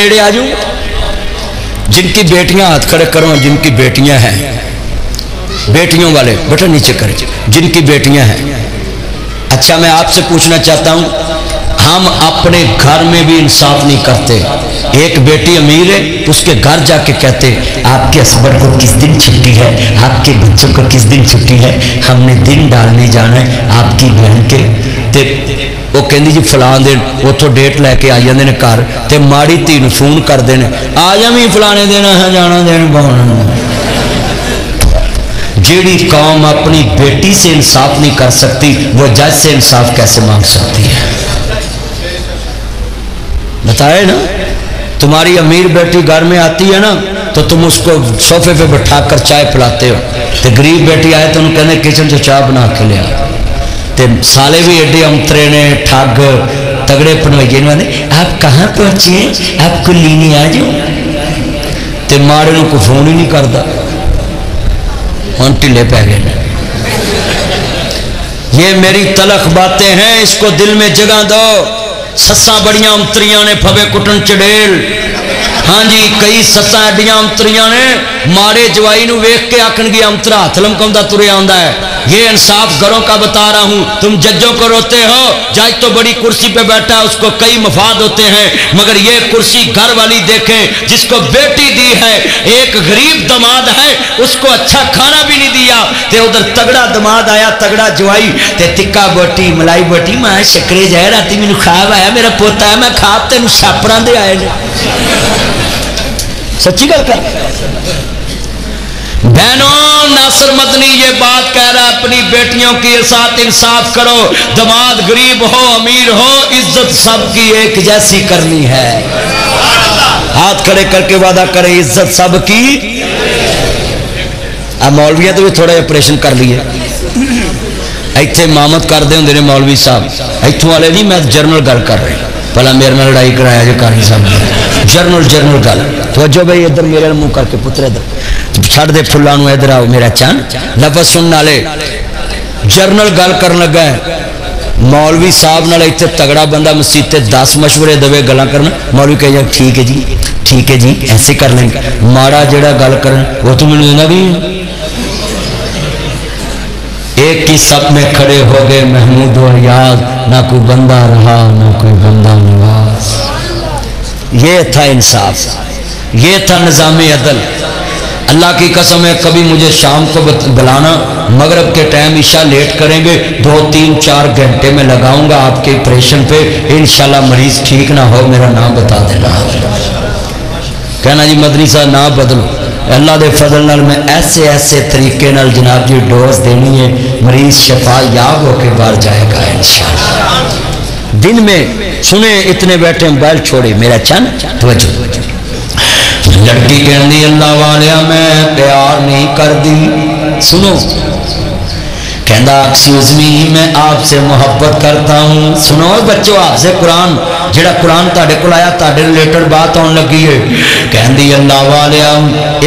नेड़े आ जाऊं? जिनकी बेटियां हाथ खड़े करो, जिनकी बेटियां हैं, बेटियों वाले बेटा नीचे करें, जिनकी बेटियां हैं। अच्छा मैं आपसे पूछना चाहता हूं, हम अपने घर में भी इंसाफ नहीं करते। एक बेटी अमीर है, उसके घर जाके कहते आपके हस्बैंड को किस दिन छुट्टी है, आपके बच्चों को किस दिन छुट्टी है, हमने दिन डालने जाना है आपकी बहन के। ते वो कहती जी फलान दिन उतों डेट लैके आ जाते हैं घर, तो माड़ी धी नूं फोन करते हैं आ जा भी फलाने दिन है जाना दिन पाना। जिहड़ी कौम अपनी बेटी से इंसाफ नहीं कर सकती, वो जज से इंसाफ कैसे मांग सकती है? बताए ना, तुम्हारी अमीर बेटी घर में आती है ना, तो तुम उसको सोफे पे बैठा कर चाय पिलाते हो, तो गरीब बेटी आए तो उन्हें कहने किचन से चाय बना के ले आ। ते साले भी एडे अंतरे ने ठग तगड़े पनवैये ने, आप कहाँ पहुंचे हैं, आपको लीने आ जाओ। ते माड़े नूं कोई फोन ही नहीं करता, हम ढिले पै गए। ये मेरी तलख बातें हैं, इसको दिल में जगह दो। सस्सा बड़ियां अंतरियां ने फवे कुटन चड़ेल। हाँ जी, कई सस्सा एडियां अंतरियां ने मारे जवाई नूं वेख के आखणगी अंतरा हथ लमकाउंदा तुरे आंदा है। ये इंसाफ घरों का बता रहा हूं। तुम जजों को रोते हो, जज तो बड़ी कुर्सी पे बैठा है, उसको कई मफाद होते हैं, मगर ये कुर्सी घर वाली देखें जिसको बेटी दी है, एक गरीब दमाद है, उसको अच्छा खाना भी नहीं दिया, ते उधर तगड़ा दमाद आया, तगड़ा जवाई, ते तिक्का बोटी मलाई बोटी मां शक्रे जाए राती मैनू खाब आया, मेरा पोता है, मैं खाब तेन छापरां दे आए ने। सच्ची गल कर बहनों, नासिर मदनी ये बात कह रहा है, अपनी बेटियों के साथ इंसाफ करो। दमाद गरीब हो अमीर हो, इज्जत सबकी एक जैसी करनी है। हाथ खड़े करके वादा करे इज्जत सबकी। अब मौलविया तो भी थोड़ा ऑपरेशन कर लिए, इतने मामद करते होंगे ने मौलवी साहब, इतों वाले नहीं, मैं जरनल गल कर रहा भला मेरे नाल लड़ाई कराया जो कारी साहब, जरनल गल तो जो भाई इधर मेरे मुंह करके पुत्र इधर छड़ दे फुल्लां नूं, इधर आओ मेरा चंद लफज सुनने वाले। जरनल गल कर लगा है मौलवी साहब नाल, इत्थे तगड़ा बंदा मसीत 10 मशवरे देवे गल्लां करना, मौलवी कहे ठीक है जी, ठीक है जी, ऐसे कर लेंगे। माड़ा जेड़ा गल करन वो तो मैनूं देना भी एक ही सब में खड़े हो गए महमूद और याद, ना कोई बंदा रहा ना कोई बंदा नवाज। ये था इंसाफ, ये था निज़ाम अदल। अल्लाह की कसम है, कभी मुझे शाम को बुलाना, मगरब के टाइम ईशा लेट करेंगे, 2, 3, 4 घंटे में लगाऊंगा आपके ऑपरेशन पे, इंशाल्लाह मरीज ठीक ना हो मेरा नाम बता देना। कहना जी मदनी साहब ना बदलो, अल्लाह के फजल नाल मैं ऐसे ऐसे तरीके नाल जनाब जी डोज देनी है, मरीज शफा याब होके बाहर जाएगा इंशाअल्लाह। दिन में सुने इतने बैठे मोबाइल छोड़े मेरा चंद तवज्जो। लड़की कहती अल्लाह वालिया मैं प्यार नहीं कर दी, सुनो कहता एक्सक्यूज मी मैं आपसे मोहब्बत करता हूँ। सुनो बच्चों, आपसे कुरान जेड़ा कुरान ताड़े को आया ताड़े रिलेटेड बात आने लगी है। कहती अल्लाह वालिया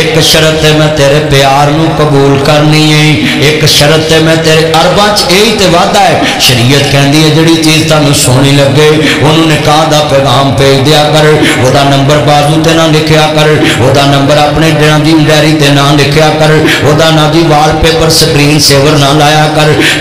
एक शरत है मैं तेरे प्यार नू कबूल करनी है, एक शरत है मैं तेरे अरबा च यही तो वादा है। शरीयत कहती है जिहड़ी चीज़ तुहानू सोहनी लगे उन्होंने निकाह दा पैगाम भेज दिया कर, वह नंबर बाजू ते ना लिखिया कर, वह नंबर अपने डायरी ते ना लिखिया कर, वह ना जी वाल पेपर स्क्रीन सेवर ना लाया कर।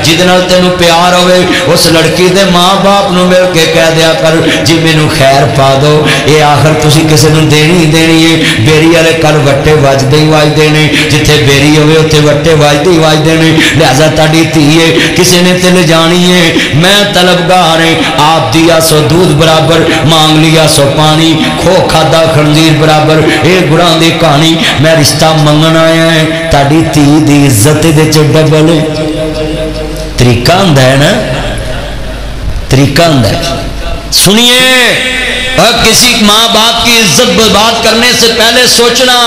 जिदे नाल तेनू प्यार होवे उस लड़की दे माँ बाप नू मिल के कह दिया कर जी मैनू खैर पा दो, ये आखिर तुसी किसी नू देनी ही देनी है। बेरी वाले कल वट्टे वजदे ही वजदे ने, जिथे बेरी होवे उत्थे वट्टे वजदे ही वजदे ने। लिहाजा तुहाडी धी है किसी ने ते ले जानी है, मैं तलबगार है, आप दिया सो दूध बराबर मांग लिया सो पानी, खो खादा खंजीर बराबर ये गुणां दी कहानी। मैं रिश्ता मंगण आया है, तुहाडी धी दी इज्जत दे च डबल तरीका हुंदा है ना, तरीका हुंदा है। सुनिए, किसी माँ बाप की इज्जत बर्बाद करने से पहले सोचना।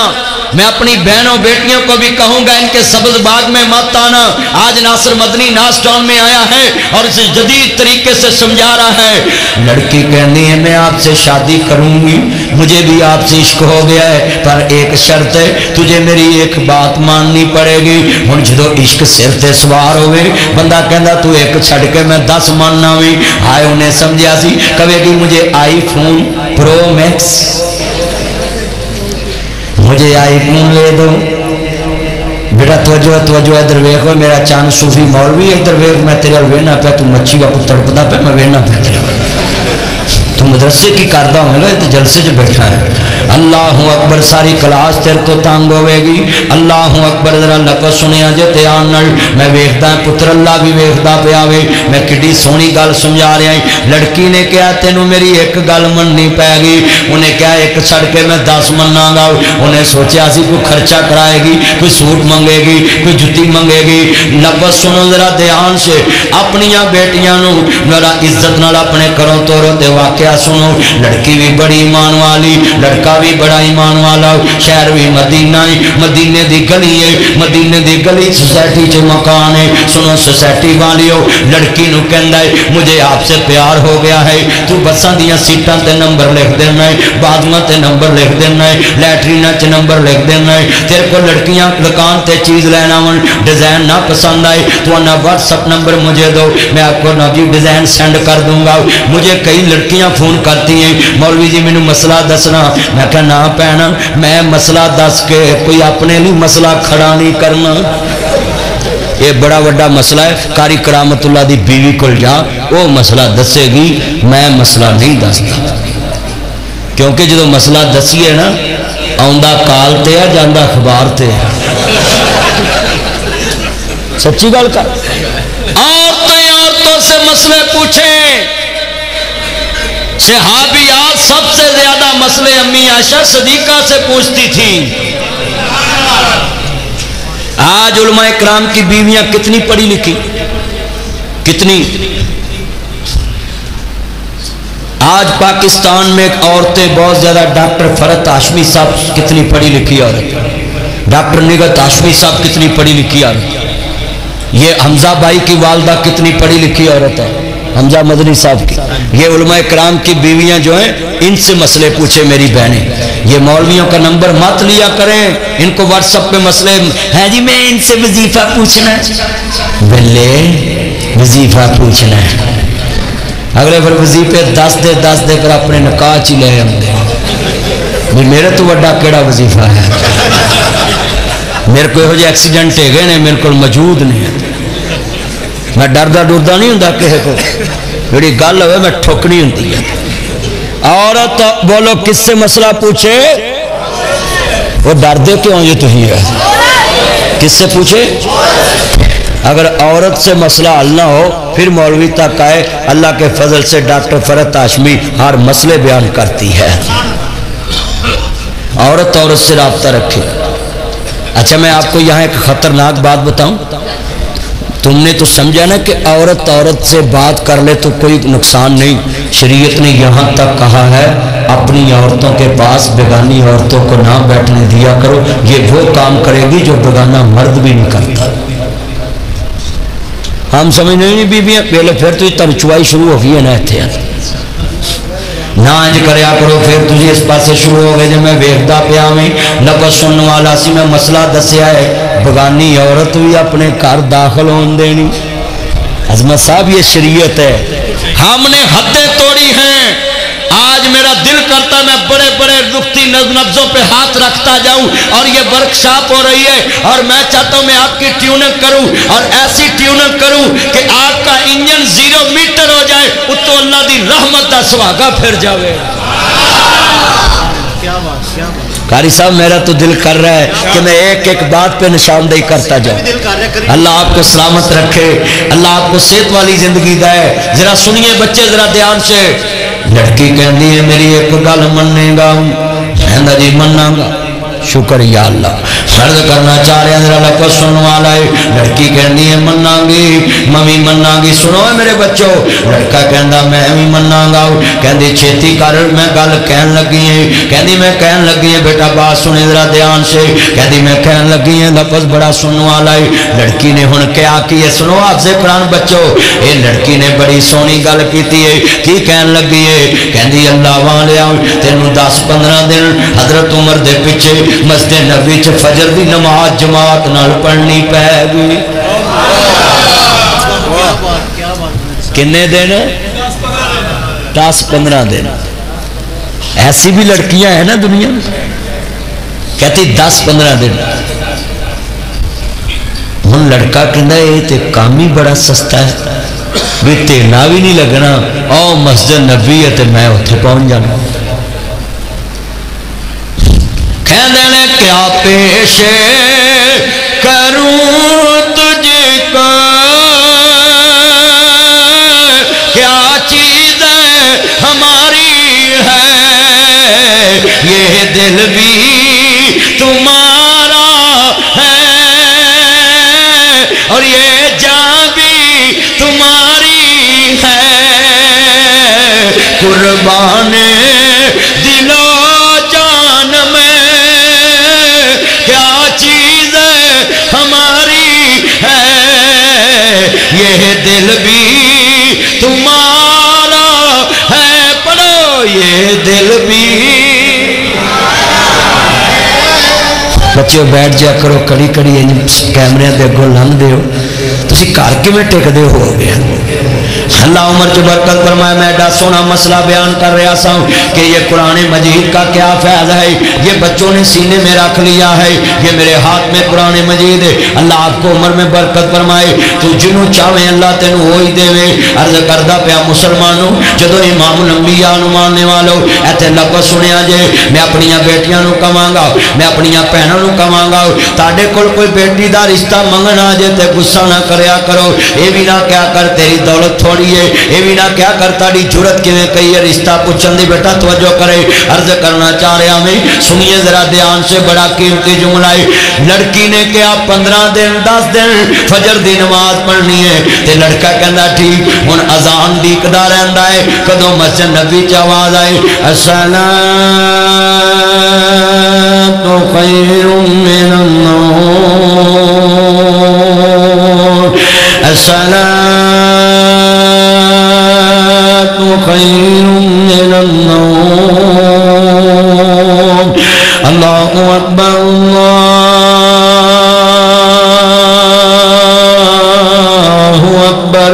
मैं अपनी बहनों बेटियों को भी कहूंगा इनके सब्ज़ बाग में मत आना। आज नासिर मदनी नास टाउन में आया है और इसे जदीद तरीके से समझा रहा है। लड़की कहती है मैं आपसे शादी करूंगी, मुझे भी आपसे इश्क हो गया है, पर एक शर्त है तुझे मेरी एक बात माननी पड़ेगी। हुण जो इश्क सिर ते सवार होवे बंदा कहता तू एक छड़ के मैं 10 मानना भी। हाय उन्हें समझा सी कहेगी मुझे आईफोन प्रो मैक्स مجھے آئی فون لے دو. بیٹا توجہ ادھر ویکھ میرا چاند صوفی مولوی ادھر ویکھ میں تیرے وینا پہ تو مچھی کا پتر پتا پہ میں وینا پہ تو مدرسے کی کردہ ہوں گا تو جلسے جو بیٹھا ہے. اللہ اکبر ساری کلاس تیر تو تانگ ہوئے گی. اللہ اکبر ذرا لفظ سنیا جے تیان نل میں ویکھدا پتر اللہ بھی ویکھدا پیا وے میں کڈی سونی گل سمجھا رہا ہوں. لڑکی نے کہا تینوں میری ایک گل مننی پے گی. انہیں کہا ایک چھڑ کے میں 10 مننا گا. انہیں سوچیا سی کوئی خرچہ کرائے گی کوئی سوٹ منگے گی کوئی جتی منگے گی. لفظ سنو ذرا دھیان سے اپنیاں بیٹیاں نو ذرا عزت نال اپنے گھروں توڑو تے واقعہ سنو. لڑکی بھی بڑی ایمان والی لڑکا بھی بڑا ایمان والا. شہر بھی مدینہ ہے مدینے دی گلی ہے مدینے دی گلی سوسائٹی چ مکان ہے. سنو سوسائٹی والیو لڑکی نو کہندا ہے مجھے آپ سے پیار ہو گیا ہے. تو بساں دیاں سیٹاں تے نمبر لکھ دینا ہے باتھروم تے نمبر لکھ دینا ہے لیٹرین چ نمبر لکھ دینا ہے. تیرے کو لڑکیاں دکان تے چیز لینا ون ڈیزائن نہ پسند آئے تو انا واٹس اپ نمبر مجھے دو میں آپ کو نوجی ڈیزائن سینڈ کر دوں گا. مجھے کئی لڑکیاں فون کرتی ہیں مولوی جی مینوں مسئلہ دسنا. میں کہا نہ پہنا میں مسئلہ دس کے کوئی اپنے لیے مسئلہ کھڑا نہیں کرنا. یہ بڑا وڈا مسئلہ ہے. قاری کرامت اللہ دی بیوی کو جا وہ مسئلہ دسے گی میں مسئلہ نہیں دستا کیونکہ جدو مسئلہ دسی ہے نا آندا کال تے ہے جاندہ اخبار تے ہے. سچی گل کر. عورتوں سے مسئلے پوچھیں. صحابیات سب سے زیادہ مسئلے امی عائشہ صدیقہ سے پوچھتی تھی. آج علماء اکرام کی بیویاں کتنی پڑھی لکھی کتنی. آج پاکستان میں عورتیں بہت زیادہ ڈاکٹر فرحت ہاشمی صاحب کتنی پڑھی لکھی عورت ڈاکٹر نگہت ہاشمی صاحب کتنی پڑھی لکھی عورت. یہ حمزہ بھائی کی والدہ کتنی پڑھی لکھی عورت ہے حمزہ مدنی صاحب کی. یہ علماء کرام کی بیویاں جو ہیں ان سے مسئلے پوچھے میری بہنیں. یہ مولویوں کا نمبر مت لیا کریں ان کو واٹس ایپ پہ مسئلے ہیں جی میں ان سے وظیفہ پوچھنا ہے. بلے وظیفہ پوچھنا ہے اگلے پھر وظیفے 10 دے پھر اپنے نکاح چی لے ہم دے بھی میرے تو وڈا کیڑا وظیفہ ہے. میرے کو یہ ایکسیڈنٹ ہے گئے نے میرے کو موجود نہیں. میں ڈردہ نہیں ہوں کہے کو میری گل ہوئے میں ٹھوکنی ہوں. عورت بولو کس سے مسئلہ پوچھے وہ ڈردے کیوں یہ تو ہی ہے. کس سے پوچھے. اگر عورت سے مسئلہ حل نہ ہو پھر مولوی تک آئے. اللہ کے فضل سے ڈاکٹر فرحت ہاشمی ہر مسئلے بیان کرتی ہے. عورت سے رابطہ رکھے. اچھا میں آپ کو یہاں ایک خطرناک بات بتاؤں. تم نے تو سمجھا نا کہ عورت سے بات کر لے تو کوئی نقصان نہیں. شریعت نے یہاں تک کہا ہے اپنی عورتوں کے پاس بیگانی عورتوں کو نہ بیٹھنے دیا کرو. یہ وہ کام کرے گی جو بیگانہ مرد بھی نہیں کرتا. ہم سمجھ نہیں بیویاں پہلے پھر تو تنچوائی شروع ہو گئی ہے نا اتنے نہ انج کریا کرو. پھر تجھے اس پاسے شروع ہو گئے جب میں ویکھدا پیا میں لفظ سننے والا سی میں مسئلہ دسیا ہے بگانی عورت بھی اپنے گھر داخل ہون دینی. عظمت صاحب یہ شریعت ہے. ہم نے حدیں توڑی ہیں. آج میرا دل کرتا میں بڑے بڑے نقطی نبضوں پہ ہاتھ رکھتا جاؤں اور یہ ورکشاپ ہو رہی ہے اور میں چاہتا ہوں میں آپ کی ٹیوننگ کروں اور ایسی ٹیوننگ کروں کہ آپ کا انجن 0 میٹر ہو جائے اتو اللہ دی رحمت دا سواگا پھر جاوے. قاری صاحب میرا تو دل کر رہا ہے کہ میں ایک ایک بات پہ نشاندہی کرتا جاؤں. اللہ آپ کو سلامت رکھے. اللہ آپ کو صحت والی زندگی دے. ذرا سنیے بچے ذرا دھیان سے. لڑکی کہندی ہے میری ایک گل مننے گا. کہندا جی مننا گا. شکر یا اللہ. فرض کرنا چاہ رہے ہیں ذرا لفظ سننے والا ہے. لڑکی کہندی ہے مننا گی ممی مننا گی. سنو میرے بچوں. لڑکا کہندا میں بھی مننا گا. کہندی چھیتی کر میں گل کہن لگی ہے. کہندی میں کہن لگی ہے بیٹا بات سنے ذرا دھیان سے. کہندی میں کہن لگی ہے لفظ بڑا سننے والا ہے. لڑکی نے ہن کیا کی ہے سنو حافظ قرآن بچوں. اے لڑکی نے بڑی سونی گل کیتی ہے. کی کہن لگی ہے. کہندی اللہ والیا تینوں 10-15 دن حضرت عمر دے پیچھے مسجد نبوی چ فجر دی نماز جماعت نال پڑھنی پے گئی. کنے دن 10-15 دن. ایسی بھی لڑکیاں ہیں نا دنیا میں. कहती 10-15 दिन। हुण लड़का कहता ये तो काम ही बड़ा सस्ता है, भी तेना भी नहीं लगना, आओ मस्जिद नबी है तो मैं उत्थे पहुंच जाना। कहते ने क्या पेश करूं तुझको, क्या चीज हमारी है, ये दिल भी तुम्हारा है और ये जान भी तुम्हारी है, कुर्बान दिलो जान में क्या चीज हमारी है, ये दिल भी तुम्हारा है। पढ़ो ये दिल भी। बच्चे बैठ जा करो, कड़ी कड़ी कैमरे के अगों लंघते हो, तुसी घर किवें टिकदे हो गया। अल्लाह उमर च बरकत फरमाए। मैं एडा सोना मसला बयान कर रहा था कि ये कुरान मजीद का क्या फैज़ है, ये बच्चों ने सीने में रख लिया है, ये मेरे हाथ में कुरान मजीद है। अल्लाह आपको उम्र में बरकत फरमाए, तू जिन्हों चाहे अल्लाह तेन हो ही देवे। अर्ज करदा पिया मुसलमानों, जदों इमामुल अंबिया नूं मानने वालों इत्थे लफ्ज़ सुनिया जे, मैं अपनी बेटियां नूं कहांगा, मैं अपनी भैणां नूं कहांगा, तुहाडे कोल कोई बेटी दा रिश्ता मंगण आ जे ते गुस्सा ना करया करो। ये भी ना क्या कर तेरी दौलत थोड़ी है, ये भी ना क्या कर ताड़ी जरूरत किवें कही है रिश्ता पूछण दी। बेटा तवज्जो करे, अर्ज करना चाह रहा मैं, सुनिए जरा ध्यान से, बड़ा कीमती जुमला है। लड़की ने क्या 15 दिन 10 दिन फजर दी नमाज पढ़नी है, ते लड़का कहंदा ठीक। हुण अजान दीकदा रहिंदा है कदों मस्जिद नबी च आवाज आए, अस्सलातु खैरुम मिनन नौम, अस्सलातु खैरुम मिनन नौम, अल्लाहु अकबर अल्लाहु अकबर,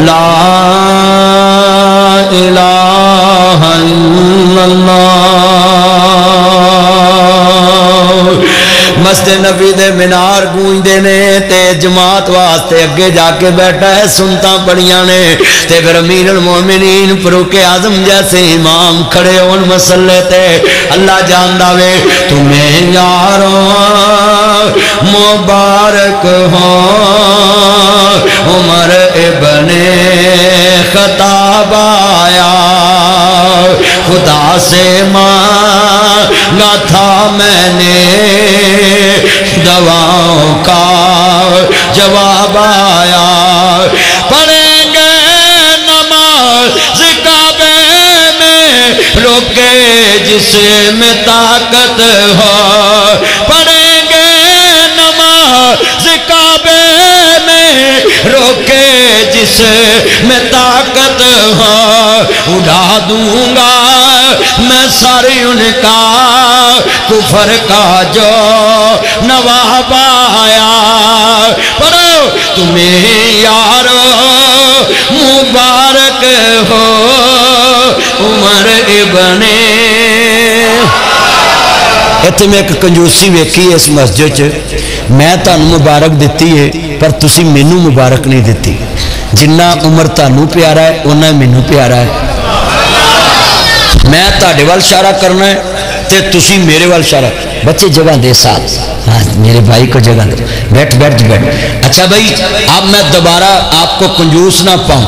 ला इलाहा इल्लल्लाह। मस्जिद नबी दे मीनार गूंजते ने ते जमात वास्ते अगे जाके बैठा है, सुनता बड़ियां ने। ते फिर अमीरुल मोमिनीन फारूक आजम जैसे इमाम खड़े होन मसले ते। अल्लाह जानदा वे तुम्हें यारो मुबारक हो उमर इब्ने खत्ताब आया, खुदा से मांगा था मैंने दवाओं का जवाब आया। पढ़ेंगे नमाज काबे में रोके जिसमें ताकत हो, पढ़ेंगे नमाज काबे में रोके जिसमें ताकत हो, उड़ा दूंगा मैं सारी उनका कुफर का जो नवाब आया। पढ़ो तुम्हें यारो मुबारक हो उमर इब्ने। इत्थे मैं एक कंजूसी वेखी इस मस्जिद च, मैं तुहानू मुबारक दिती है पर तुसी मैनू मुबारक नहीं दिती। जिन्ना उमर तुहानू प्यारा है उन्ना मैनू प्यारा है। मैं तुहाडे वाल इशारा करना है ते तुसी मेरे वाल इशारा। बच्चे जगह दे साथ, हाँ मेरे भाई को जगह दे, बैठ बैठ बैठ। अच्छा भाई अब मैं दोबारा आपको कंजूस ना पाऊं,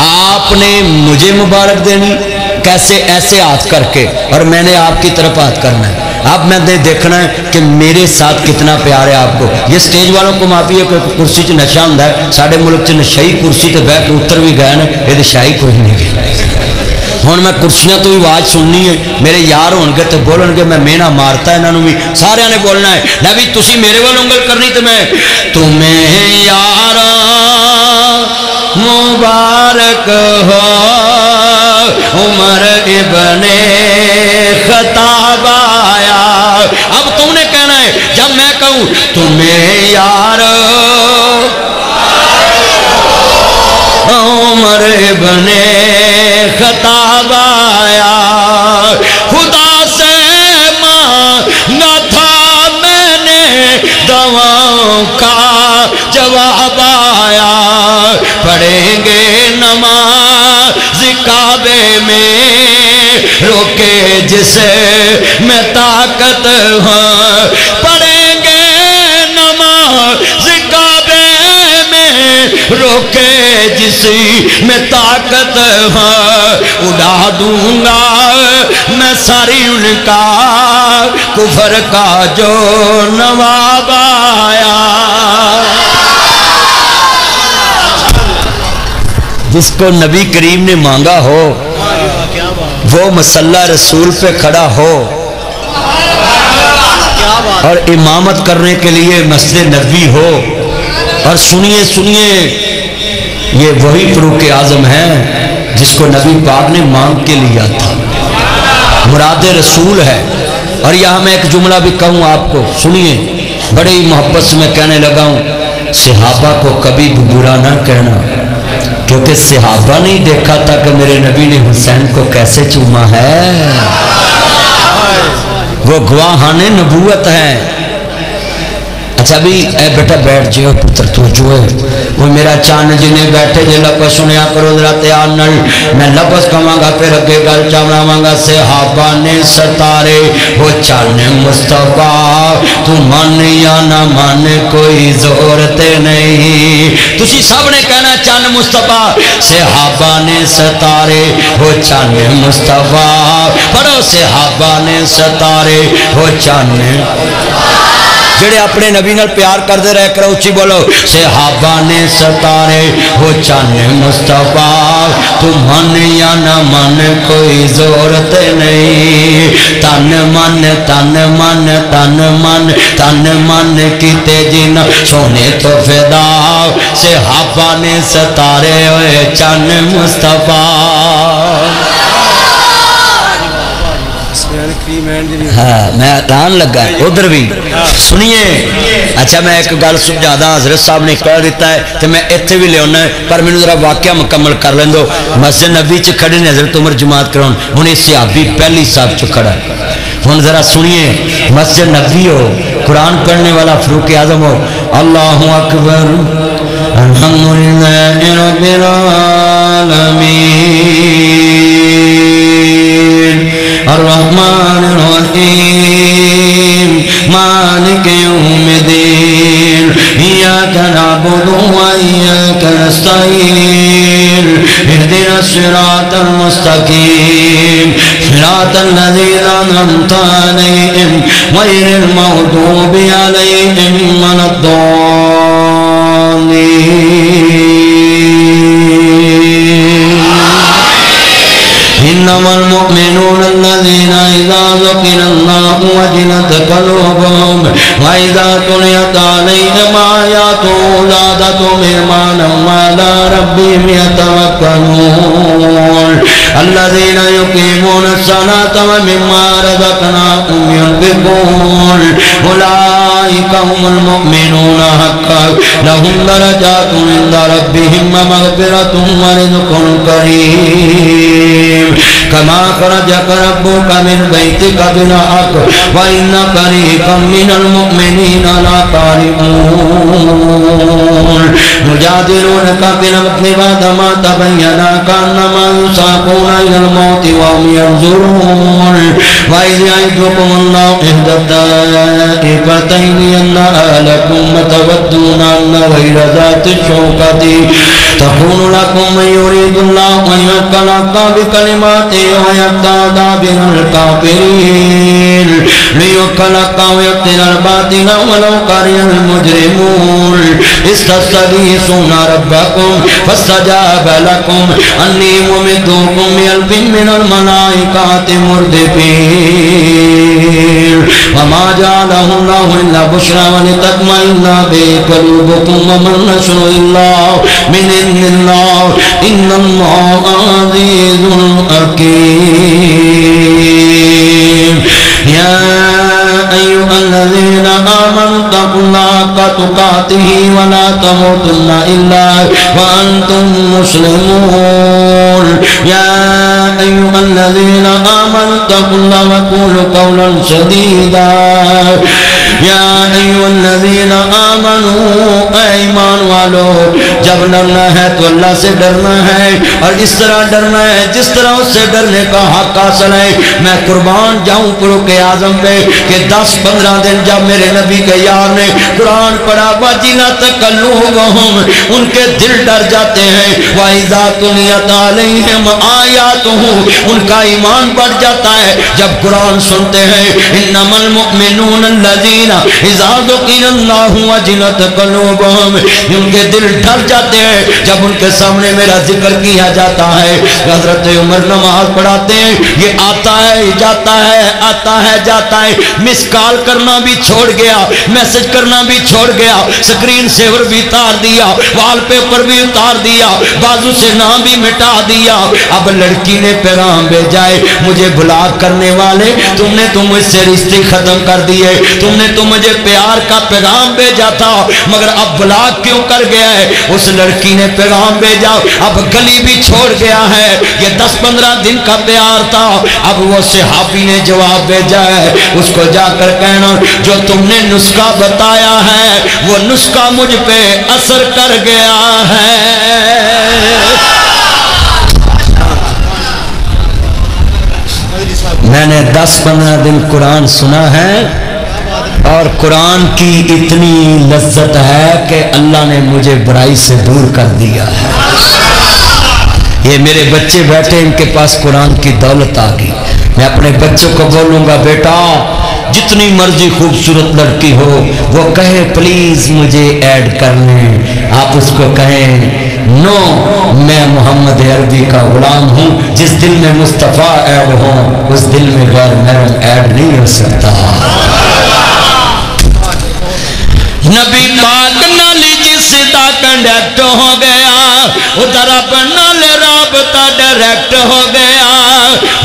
आपने मुझे मुबारक देनी कैसे, ऐसे हाथ करके, और मैंने आपकी तरफ हाथ करना है। अब मैंने देखना है कि मेरे साथ कितना प्यार है आपको। ये स्टेज वालों को माफी है, कुर्सी च नशा होंदा है, साडे मुल्क च नशाई कुर्सी ते बैठ के उतर भी गए ना, ये शाही कोई नहीं गई। हुण मैं कुर्सियां तो भी आवाज सुननी है, मेरे यार होणगे तो बोलणगे, मैं मेहना मारता इन्हों भी, सारे ने बोलना है ना भी तुसी मेरे वाल उंगल करनी तो मैं तुम्हें यार मुबारक हो उमर इब्ने खत्ताब आया। अब तुमने कहना है, जब मैं कहूं तुम्हें यार उमर इब्ने खत्ताब आया, खुदा से کا جواب آیا، پڑھیں گے نماز کعبے میں روکے جسے میں طاقت ہوں، پڑھیں گے نماز کعبے میں روکے جسی میں طاقت ہوں، اڑا دوں گا میں ساری ان کا کفر کا جو نواب آیا۔ جس کو نبی کریم نے مانگا ہو وہ مسلح رسول پہ کھڑا ہو اور امامت کرنے کے لیے مسجد نبوی ہو، اور سنیے سنیے یہ وہی فاروق اعظم ہے جس کو نبی پاک نے مانگ کے لیا تھا، مراد رسول ہے۔ اور یہاں میں ایک جملہ بھی کہوں آپ کو، سنیے، بڑے ہی محبت سے میں کہنے لگا ہوں، صحابہ کو کبھی بھی برا نہ کہنا، کیونکہ صحابہ نہیں دیکھا تھا کہ میرے نبی نے حسین کو کیسے چوما ہے، وہ گواہان نبوت ہیں۔ اچھا بھی اے بیٹا بیٹھ جاؤ پتر، تو جو ہے وہ میرا چاند جنہیں بیٹھے جے لفظ سنیا کرو ذرا تیار نل، میں لفظ کہاں گا پھر اگے گل چاہاں گا۔ صحابہ نے ستارے وہ چاند مصطفیٰ، تو مان یا نہ مان کوئی زور تے نہیں، تسی سب نے کہنا چاند مصطفیٰ، صحابہ نے ستارے وہ چاند مصطفیٰ، پڑھو صحابہ نے ستارے وہ چاند، جڑے اپنے نبی نال پیار کر دے رہے کرو اچھی بولو، صحابہ نے ستارے وہ چاند مصطفیٰ، تو من یا نہ من کوئی ضرورت نہیں، تن من تن من تن من تن من کیتے جن سونے تو فدا، صحابہ نے ستارے ہوئے چاند مصطفیٰ۔ ہاں میں اعلان لگا ہے ادھر بھی سنیے۔ اچھا میں ایک گل سمجھا، حضرت صاحب نے کہہ دیتا ہے تو میں اتنے بھی لے آنا ہے، پر میں ذرا واقعہ مکمل کر لیں دو۔ مسجد نبی چ کھڑے نے حضرت عمر جماعت کراؤ، ہوں یہ صحابی پہلی صاحب چ کھڑا ہے، ہوں ذرا سنیے، مسجد نبی ہو، قرآن پڑھنے والا فاروق اعظم ہو، اللہ اکبر الحمدللہ رب العالمین الرحمن الرحیم مالک یوم الدین ایاک نعبد و ایاک نستعین اهدنا الصراط المستقیم صراط الذین انعمت علیہم غیر المغضوب علیہم ولا الضالین۔ إنما المؤمنون الذين إذا ذكر الله وجلت قلوبهم وإذا تليت عليهم آياته زادتهم إيمانا وعلى ربهم يتوكلون الذين يقيمون الصلاة ومما رزقناهم ينفقون أولئك هم المؤمنون حقا لهم درجات عند ربهم ومغفرة ورزق كريم كما خرجك ربك من بيتك بالحق وإن فريقا من المؤمنين لكارهون يجادلونك في الحق بعدما تبين كأنما يساقون إلى الموت وهم ينظرون وإذ يعدكم الله إحدى الطائفتين أنها لكم وتودون أن غير ذات الشوكة تكون لكم يريد الله أن يتلقى بكلماته ويبتعد بها الكافرين ليتلقى ويقتل الباطل ولو كره المجرمون استستغيثون ربكم فاستجاب لكم أني ممدكم بألف من الملائكة مردفين وما جعله الله إلا بشرى ولتطمئن به قلوبكم وما النصر إلا من عند الله إن الله عزيز حكيم يا أيها الذين آمنوا اتقوا الله حق تقاته ولا تموتن إلا وأنتم مسلمون या अय्युहल्लज़ीना आमनु तक़ुल्लाह व क़ूलू क़ौलन सदीदा या अय्युहल्लज़ीना आमनु ईमान वालो जब डरना है तो अल्लाह से डरना है और इस तरह डरना है जिस तरह उससे डरने का हक हासिल है। मैं कुर्बान जाऊं फ़ारूक आज़म पे कि 10-15 दिन जब मेरे नबी के यार ने कुरान पढ़ा वजिलत क़ुलूबुहुम उनके दिल डर जाते हैं व इज़ा तुलियत अलैहिम आयातुहु उनका ईमान बढ़ जाता है जब कुरान सुनते हैं। इन्नमल मुमिनून अल्लज़ीना इज़ा ज़ुकिरल्लाहु वजिलत क़ुलूबुहुम उनके दिल डर जाते हैं जब उनके सामने मेरा जिक्र किया जाता है। हज़रत उमर नमाज पढ़ाते हैं ये आता है जाता है आता है जाता है मिस कॉल करना भी छोड़ गया मैसेज करना भी छोड़ गया स्क्रीन सेवर भी उतार दिया वॉलपेपर भी उतार दिया बाजू से नाम भी मिटा दिया। अब लड़की ने पैगाम भेजा है मुझे ब्लॉक करने वाले तुमने तो मुझसे रिश्ते खत्म कर दिए तुमने तो मुझे प्यार का पैगाम भेजा था मगर अब ब्लॉक क्यों कर गया है। उस लड़की ने पैगाम भेजा अब गली भी छोड़ गया है ये 10-15 दिन का प्यार था। अब वो सहाबी ने जवाब भेजा है उसको जाकर कहना जो तुमने नुस्खा बताया है वो नुस्खा मुझ पे असर कर गया है। मैंने 10-15 दिन कुरान सुना है और कुरान की इतनी लज्जत है कि अल्लाह ने मुझे बुराई से दूर कर दिया है। ये मेरे बच्चे बैठे इनके पास कुरान की दौलत आ गई। मैं अपने बच्चों को बोलूँगा बेटा जितनी मर्जी खूबसूरत लड़की हो वो कहे प्लीज मुझे ऐड कर लें आप उसको कहें नो मैं मोहम्मद अरबी का गुलाम हूँ जिस दिल में मुस्तफ़ा ऐड हो उस दिल में गैर महरम ऐड नहीं हो सकता। नबी पाक नाली जिसदा कंडक्ट हो गया उधर अपना ले राबता डायरेक्ट हो गया।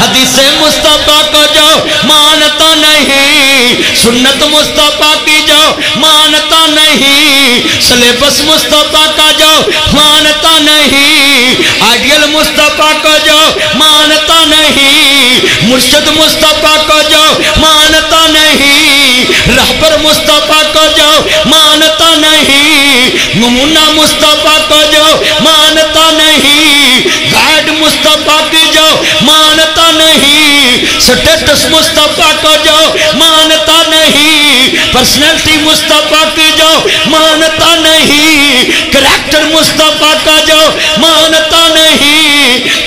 हदीसे मुस्तफा को जो मानता नहीं सुन्नत मुस्तफा की जो मानता नहीं सिलेबस मुस्तफा का जो मानता नहीं आइडियल मुस्तफा को जो मानता नहीं मुर्शिद मुस्तफा को जो मानता नहीं रहबर मुस्तफा को जो मानता नहीं नमूना मुस्तफा को जो मानता नहीं गाइड मुस्तफा की जो मानता नहीं स्टेटस मुस्तफा को जो मानता नहीं पर्सनैलिटी मुस्तफा की जो मानता नहीं करैक्टर मुस्तफा का जो मानता नहीं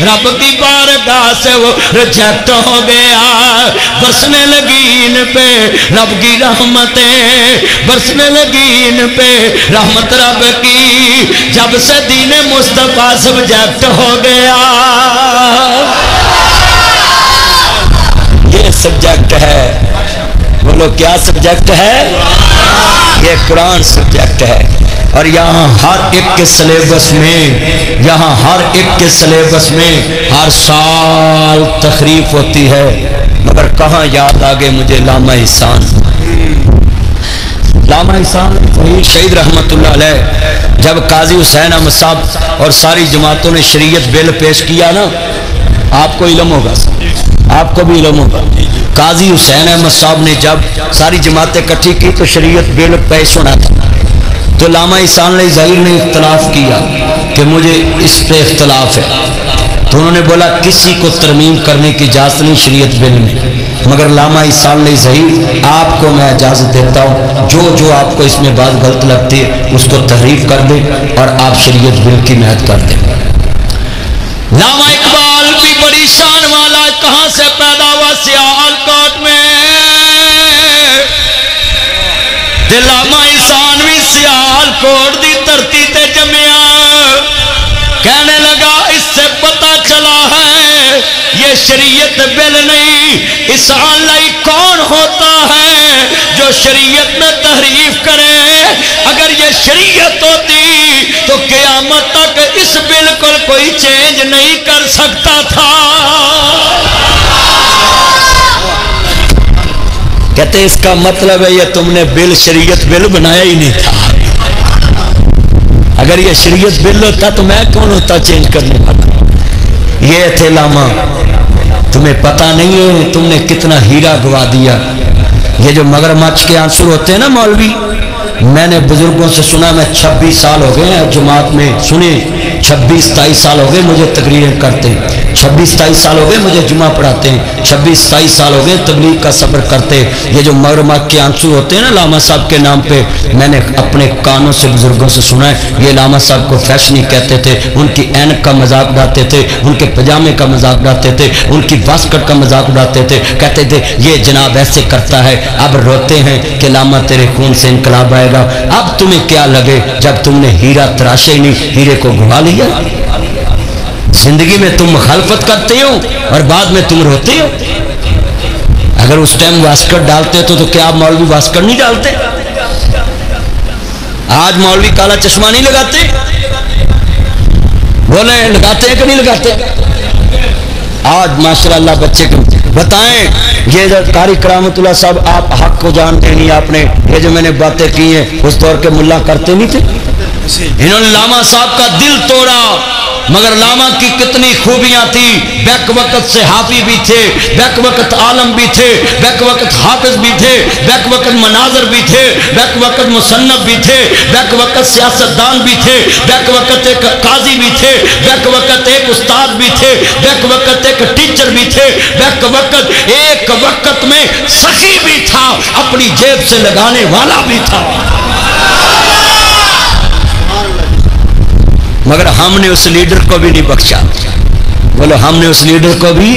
रब की बारगाह से वो रिजेक्ट हो गया। बरसने लगी इन पे रब की रहमतें बरसने लगी इन पे रहमत रब की जब से दीन मुस्तफा सब्जेक्ट हो गया। ये सब्जेक्ट है बोलो क्या सब्जेक्ट है ये कुरान सब्जेक्ट है। और यहाँ हर एक के सिलेबस में यहाँ हर एक के सिलेबस में हर साल तकरीफ होती है मगर कहाँ याद आ गए मुझे लामा ihsan शहीद रहमतुल्लाह अलैह जब काजी हुसैन अहमद साहब और सारी जमातों ने शरीयत बिल पेश किया ना आपको इल्म होगा आपको भी इल्म होगा। काजी हुसैन अहमद साहब ने जब सारी जमातें इकट्ठी की तो शरीयत बिल पेश होना था तो लामा ihsan ज़हीर ने इख्तलाफ किया कि मुझे इस पे इख्तलाफ है तो उन्होंने बोला किसी को तरमीम करने की इजाज़त नहीं शरीयत बिल में मगर लामा ihsan ज़हीर आपको मैं इजाज़त देता हूँ जो जो आपको इसमें बात गलत लगती है उसको तहरीफ कर दे और आप शरीयत बिल की महत कर दें। लामा इकबाल भी बड़ी शान वाला कहाँ से पैदा हुआ सियालकोट में लामा ihsan भी सियालकोट दी धरती ते जमिया कहने लगा इससे पता चला है ये शरीयत बिल नहीं ihsan लाई कौन होता है जो शरीयत में तहरीफ करे। अगर ये शरीयत होती तो क़यामत तक इस बिल को कोई चेंज नहीं कर सकता था। कहते इसका मतलब है ये तुमने बिल शरीयत बिल बनाया ही नहीं था। अगर ये शरीयत बिल होता तो मैं कौन होता चेंज करने वाला। یہ تھے لاما، تمہیں پتہ نہیں ہے تم نے کتنا ہیرا گوا دیا۔ یہ جو مگرمچھ کے آنسر ہوتے ہیں نا مولوی، میں نے بزرگوں سے سنا، میں 26 سال ہو گئے ہیں جماعت میں، سنے 26-27 سال ہو گئے مجھے تقریریں کرتے ہیں، 26-27 سال ہو گئے مجھے جمعہ پڑھاتے ہیں، 26-27 سال ہو گئے تبلیغ کا سفر کرتے۔ یہ جو مگرمچھ کے آنسر ہوتے ہیں نا لاما صاحب کے نام پہ، میں نے اپنے کانوں سے بزرگوں سے سنا ہے، یہ لاما صاحب کو فیشنی کہتے تھے، ان کی اینک کا مذاق اڑاتے تھے، ان کے پجامے کا مذاق اڑاتے تھے، ان کی واسکٹ کا مذاق اڑاتے تھے، کہتے تھے یہ جناب ایسے کرتا ہے۔ اب روتے ہیں کہ لاما تیرے خون سے انقلاب آئے گا۔ اب تمہیں کیا لگے جب تم نے ہیرا تراشے ہی نہیں، ہیرے کو گھوا لیا۔ زندگی میں تم مخالفت کرتے ہو اور بعد میں تم روتے ہو۔ اگر اس ٹائم واسکٹ ڈالتے تو کیا آپ مولوی واسکٹ نہیں ڈالتے؟ آج مولوی کالا چشمہ نہیں لگاتے؟ بولیں لگاتے ہیں کہ نہیں لگاتے؟ آج ماشاءاللہ بچے کو بتائیں، یہ جو قاری کرامت اللہ صاحب آپ حق کو جانتے نہیں، آپ نے یہ جو میں نے باتیں کی ہیں اس دور کے ملا کرتے نہیں تھے؟ انہوں نے لاما صاحب کا دل توڑا، مگر لاما کی کتنی خوبیاں تھی، بیک وقت صحافی بھی تھے، بیک وقت عالم بھی تھے، بیک وقت حافظ بھی تھے، بیک وقت مناظر بھی تھے، بیک وقت مصنف بھی تھے، بیک وقت سیاستدان بھی تھے، بیک وقت ایک قاضی بھی تھے، بیک وقت ایک استاد بھی تھے، بیک وقت ایک ٹیچر بھی تھے، بیک وقت ایک وقت میں سخی بھی تھا، اپنی جیب سے لگانے والا بھی تھا۔ مگر ہم نے اس لیڈر کو بھی نہیں بخشا۔ بولو ہم نے اس لیڈر کو بھی،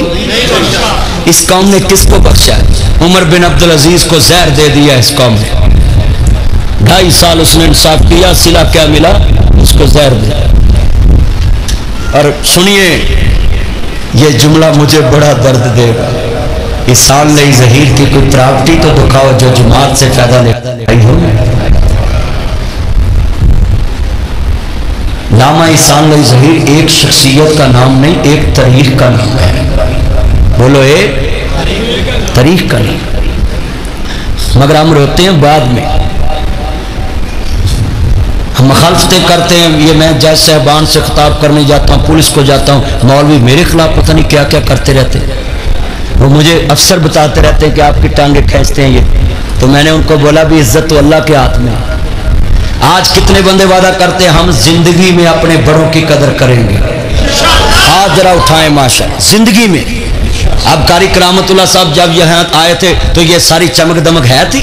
اس قوم نے کس کو بخشا؟ عمر بن عبدالعزیز کو زہر دے دیا اس قوم نے، 2.5 سال اس نے انصاف کیا، صلہ کیا ملا؟ اس کو زہر دیا۔ اور سنیے یہ جملہ مجھے بڑا درد دے گا، اس سال نئی ظہیر کی کوئی تراوٹی تو دکھاؤ جو جماعت سے فائدہ لے آئی ہو۔ لاما احسان علی ظہیر ایک شخصیت کا نام نہیں، ایک تاریخ کا نام ہے۔ بولو ایک تاریخ کا نام۔ مگر ہم روتے ہیں بعد میں، ہم مخالفتیں کرتے ہیں۔ یہ میں جج صاحبان سے خطاب کرنے جاتا ہوں، پولیس کو جاتا ہوں، مولوی میرے خلاف پتہ نہیں کیا کیا کرتے رہتے ہیں، وہ مجھے افسر بتاتے رہتے ہیں کہ آپ کی ٹانگیں کھینچتے ہیں یہ۔ تو میں نے ان کو بولا بھی عزت تو اللہ کے ہاتھ میں۔ آج کتنے بندے وعدہ کرتے ہیں ہم زندگی میں اپنے بڑوں کی قدر کریں گے، ہاتھ ذرا اٹھائیں ماشاءاللہ زندگی میں۔ اب قاری کرامت اللہ صاحب جب یہاں آئے تھے تو یہ ساری چمک دمک ہے تھی؟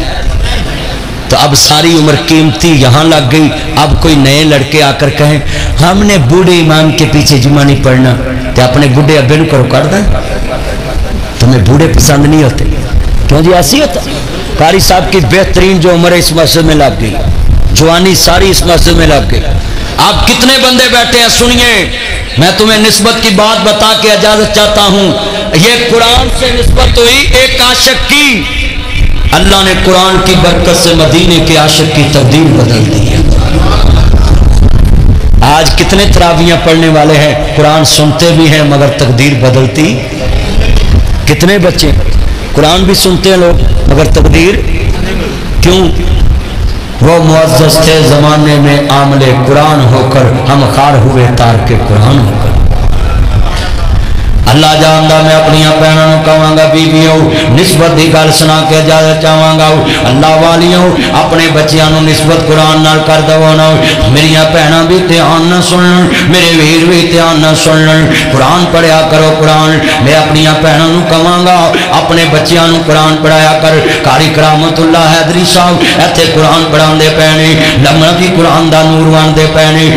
تو اب ساری عمر قیمتی یہاں لگ گئی۔ اب کوئی نئے لڑکے آ کر کہیں ہم نے بوڑھے امام کے پیچھے جمعہ نہیں پڑھنا، تو اپنے بوڑھے ابے نو کرو کر دیں۔ تمہیں بوڑھے پسند نہیں ہوتے کیوں جی؟ ایسی ہوتا قاری صاحب کی بہترین جو عمر اس مسجد میں لگ گئی، جوانی ساری اس مسجد میں لگ گئی۔ آپ کتنے بندے بیٹھے ہیں؟ سنیے میں تمہیں نسبت کی بات بتا کے اجازت چاہتا ہوں۔ یہ قرآن سے نسبت ہوئی ایک عاشق کی، اللہ نے قرآن کی برکت سے مدینے کے عاشق کی تقدیر بدل دی ہے۔ آج کتنے تراویحاں پڑھنے والے ہیں، قرآن سنتے بھی ہیں مگر تقدیر بدلتی۔ کتنے بچے قرآن بھی سنتے ہیں لوگ مگر تقدیر کیوں؟ وہ معزز تھے زمانے میں عامل قرآن ہو کر، ہم خار ہوئے تار کے قرآن ہو کر۔ اللہ جاندا میں اپنی بہنوں نوں کہاں گا بیویوں نسبت دی گل سنا کے اجازت چاہواں گا۔ اللہ والیوں اپنے بچیاں نوں نسبت قرآن نال کر دو نا۔ میری بہناں بھی دھیان نہ سنن، میرے ویر بھی دھیان نہ سنن، قرآن پڑھیا کرو قرآن۔ میں اپنی بہنوں نوں کہاں گا اپنے بچیاں نوں قرآن پڑھایا کر۔ قاری کرامت اللہ حیدری صاحب ایتھے قرآن پڑھاندے پے نے، لمنا بھی قرآن دا نور وانڈے پے نے۔